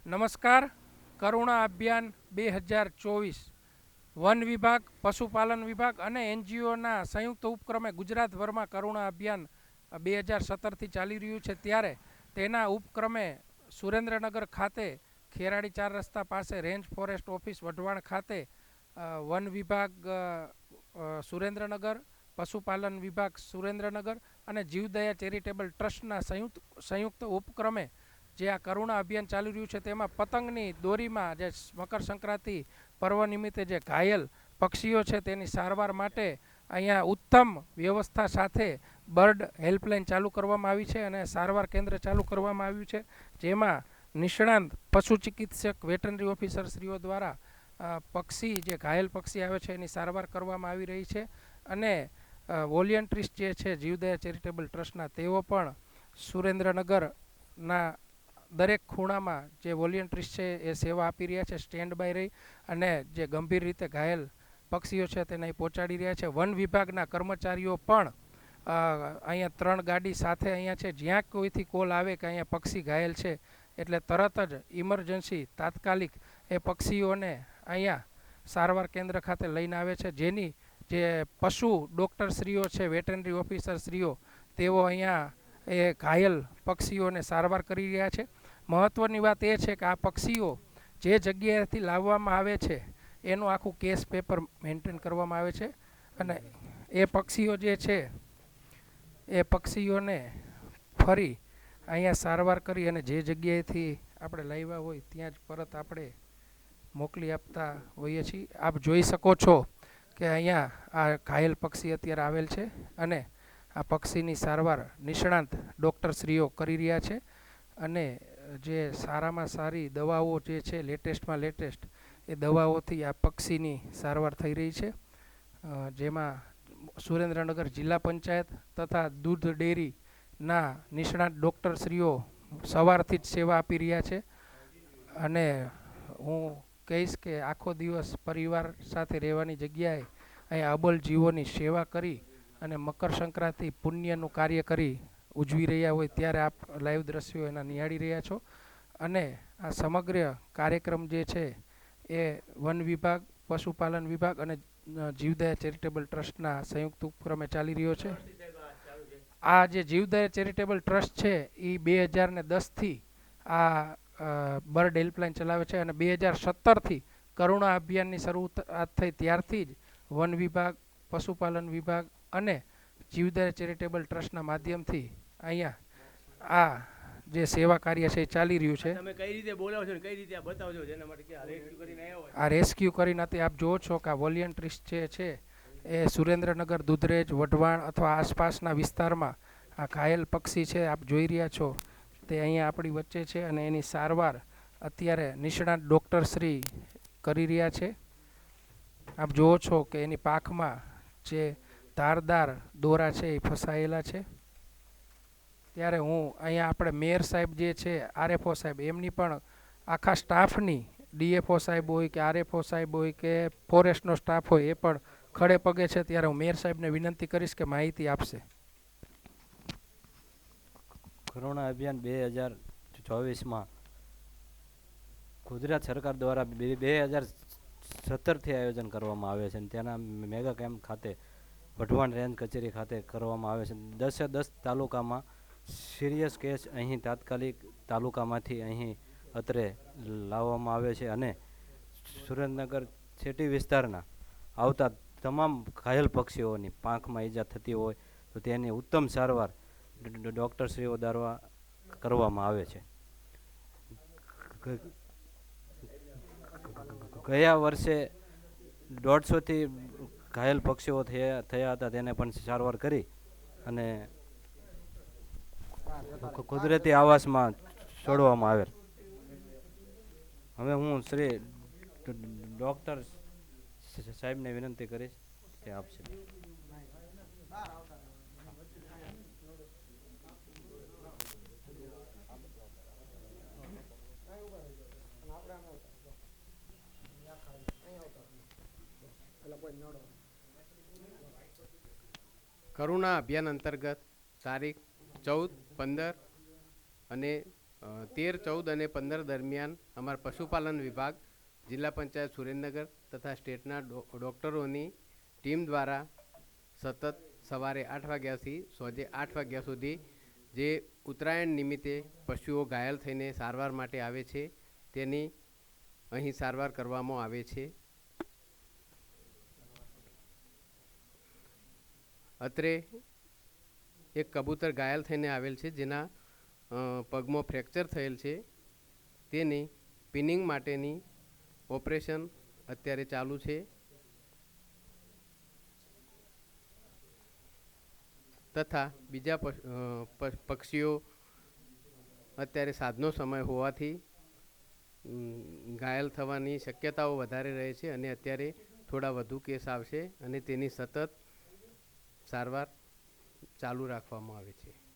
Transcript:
નમસ્કાર. કરુણા અભિયાન 2024 વન વિભાગ, પશુપાલન વિભાગ અને એનજીઓના સંયુક્ત ઉપક્રમે ગુજરાતભરમાં કરુણા અભિયાન 2017થી ચાલી રહ્યું છે. ત્યારે તેના ઉપક્રમે સુરેન્દ્રનગર ખાતે ખેરાડી 4 રસ્તા પાસે રેન્જ ફોરેસ્ટ ઓફિસ વઢવાણ ખાતે વન વિભાગ સુરેન્દ્રનગર, પશુપાલન વિભાગ સુરેન્દ્રનગર અને જીવદયા ચેરિટેબલ ટ્રસ્ટના સંયુક્ત ઉપક્રમે જે આ કરુણા અભિયાન ચાલી રહ્યું છે તેમાં પતંગની દોરીમાં જે મકર સંક્રાંતિ પર્વ નિમિત્તે જે ઘાયલ પક્ષીઓ છે તેની સારવાર માટે અહીંયા ઉત્તમ વ્યવસ્થા સાથે બર્ડ હેલ્પલાઇન ચાલુ કરવામાં આવી છે અને સારવાર કેન્દ્ર ચાલુ કરવામાં આવ્યું છે, જેમાં નિષ્ણાંત પશુ ચિકિત્સક વેટરનરી ઓફિસરશ્રીઓ દ્વારા પક્ષી જે ઘાયલ પક્ષી આવે છે એની સારવાર કરવામાં આવી રહી છે. અને વોલિયન્ટ્રીસ જે છે જીવદયા ચેરિટેબલ ટ્રસ્ટના, તેઓ પણ સુરેન્દ્રનગરના દરેક ખૂણામાં જે વોલિયન્ટ્રીસ છે એ સેવા આપી રહ્યા છે, સ્ટેન્ડ બાય રહી અને જે ગંભીર રીતે ઘાયલ પક્ષીઓ છે તેને પહોંચાડી રહ્યા છે. વન વિભાગના કર્મચારીઓ પણ અહીંયા 3 ગાડી સાથે અહીંયા છે. જ્યાં કોઈથી કોલ આવે કે અહીંયા પક્ષી ઘાયલ છે એટલે તરત જ ઇમરજન્સી તાત્કાલિક એ પક્ષીઓને અહીંયા સારવાર કેન્દ્ર ખાતે લઈને આવે છે, જેની જે પશુ ડૉક્ટરશ્રીઓ છે, વેટરનરી ઓફિસરશ્રીઓ, તેઓ અહીંયા એ ઘાયલ પક્ષીઓને સારવાર કરી રહ્યા છે. મહત્ત્વની વાત એ છે કે આ પક્ષીઓ જે જગ્યાએથી લાવવામાં આવે છે એનું આખું કેસ પેપર મેન્ટેન કરવામાં આવે છે અને એ પક્ષીઓ જે છે એ પક્ષીઓને ફરી અહીંયા સારવાર કરી અને જે જગ્યાએથી આપણે લાવ્યા હોય ત્યાં જ પરત આપણે મોકલી આપતા હોઈએ છીએ. આપ જોઈ શકો છો કે અહીંયા આ ઘાયલ પક્ષી અત્યારે આવેલ છે અને આ પક્ષીની સારવાર નિષ્ણાંત ડૉક્ટરશ્રીઓ કરી રહ્યા છે અને જે સારામાં સારી દવાઓ જે છે લેટેસ્ટમાં લેટેસ્ટ એ દવાઓથી આ પક્ષીની સારવાર થઈ રહી છે, જેમાં સુરેન્દ્રનગર જિલ્લા પંચાયત તથા દૂધ ડેરીના નિષ્ણાત ડૉક્ટરશ્રીઓ સવારથી જ સેવા આપી રહ્યા છે. અને હું કહીશ કે આખો દિવસ પરિવાર સાથે રહેવાની જગ્યાએ અહીંયા અબોલ જીવોની સેવા કરી અને મકર સંક્રાંતિ પુણ્યનું કાર્ય કરી ઉજવી રહ્યા હોય ત્યારે આપ લાઈવ દ્રશ્યો એના નિહાળી રહ્યા છો. અને આ સમગ્ર કાર્યક્રમ જે છે એ વન વિભાગ, પશુપાલન વિભાગ અને જીવદયા ચેરિટેબલ ટ્રસ્ટના સંયુક્ત ઉપક્રમે ચાલી રહ્યો છે. આ જે જીવદયા ચેરિટેબલ ટ્રસ્ટ છે એ 2010થી આ બર્ડ હેલ્પલાઇન ચલાવે છે અને 2017થી કરુણા અભિયાનની શરૂઆત થઈ ત્યારથી જ વન વિભાગ, પશુપાલન વિભાગ અને જીવદયા ચેરિટેબલ ટ્રસ્ટના માધ્યમથી અહીંયા આ જે સેવા કાર્ય છે એ ચાલી રહ્યું છે. તમે કઈ રીતે બોલાવો છો ને કઈ રીતે આ બતાવજો જેના માટે કે આ રેસ્ક્યુ કરીને આવ્યા હોય. આ રેસ્ક્યુ કરીને આપ જુઓ છો કે આ વોલિયન્ટ્રીસ જે છે એ સુરેન્દ્રનગર, દૂધરેજ, વઢવાણ અથવા આસપાસના વિસ્તારમાં આ ઘાયલ પક્ષી છે આપ જોઈ રહ્યા છો તે અહીંયા આપણી વચ્ચે છે અને એની સારવાર અત્યારે નિષ્ણાત ડૉક્ટરશ્રી કરી રહ્યા છે. આપ જુઓ છો કે એની પાંખમાં જે ધારદાર દોરા છે એ ફસાયેલા છે. ત્યારે હું અહીંયા આપણે મેયર સાહેબ જે છે, આરએફઓ સાહેબ, એમની પણ આખા સ્ટાફની, ડીએફઓ સાહેબ હોય કે આરએફઓ સાહેબ હોય કે ફોરેસ્ટનો સ્ટાફ હોય, એ પણ ખડે પગે છે. ત્યારે હું મેયર સાહેબને વિનંતી કરીશ કે માહિતી આપશે. કરુણા અભિયાન 2024માં ગુજરાત સરકાર દ્વારા 2017થી આયોજન કરવામાં આવે છે અને તેના મેગા કેમ્પ ખાતે વઢવાણ રેન્જ કચેરી ખાતે કરવામાં આવે છે. 10 તાલુકામાં સિરિયસ કેસ અહીં તાત્કાલિક તાલુકામાંથી અહીં અત્રે લાવવામાં આવે છે અને સુરેન્દ્રનગર સિટી વિસ્તારના આવતા તમામ ઘાયલ પક્ષીઓની પાંખમાં ઈજા થતી હોય તો તેની ઉત્તમ સારવાર ડૉક્ટરશ્રીઓ દ્વારા કરવામાં આવે છે. ગયા વર્ષે 150થી ઘાયલ પક્ષીઓ થયા હતા, તેને પણ સારવાર કરી અને કુદરતી આવાસમાં છોડવામાં આવેલ. હવે હું શ્રી ડૉક્ટર સાહેબને વિનંતી કરીશ કે આપશે. કરુણા અભિયાન અંતર્ગત તારીખ 14, 15 અને 13, 14 અને 15 દરમિયાન અમારા પશુપાલન વિભાગ, જિલ્લા પંચાયત સુરેન્દ્રનગર તથા સ્ટેટના ડૉક્ટરોની ટીમ દ્વારા સતત સવારે 8 વાગ્યાથી સાંજે 8 વાગ્યા સુધી જે ઉત્તરાયણ નિમિત્તે પશુઓ ઘાયલ થઈને સારવાર માટે આવે છે તેની અહીં સારવાર કરવામાં આવે છે. અત્રે એક કબૂતર ઘાયલ થઈને આવેલ છે, જેના પગમાં ફ્રેક્ચર થયેલ છે. તેની પિનિંગ માટેની ઓપરેશન અત્યારે ચાલુ છે. તથા બીજા પક્ષીઓ અત્યારે સાંજનો સમય હોવાથી ઘાયલ થવાની શક્યતાઓ વધારે રહે છે અને અત્યારે થોડા વધુ કેસ આવશે અને તેની સતત સારવાર ચાલુ રાખવામાં આવે છે.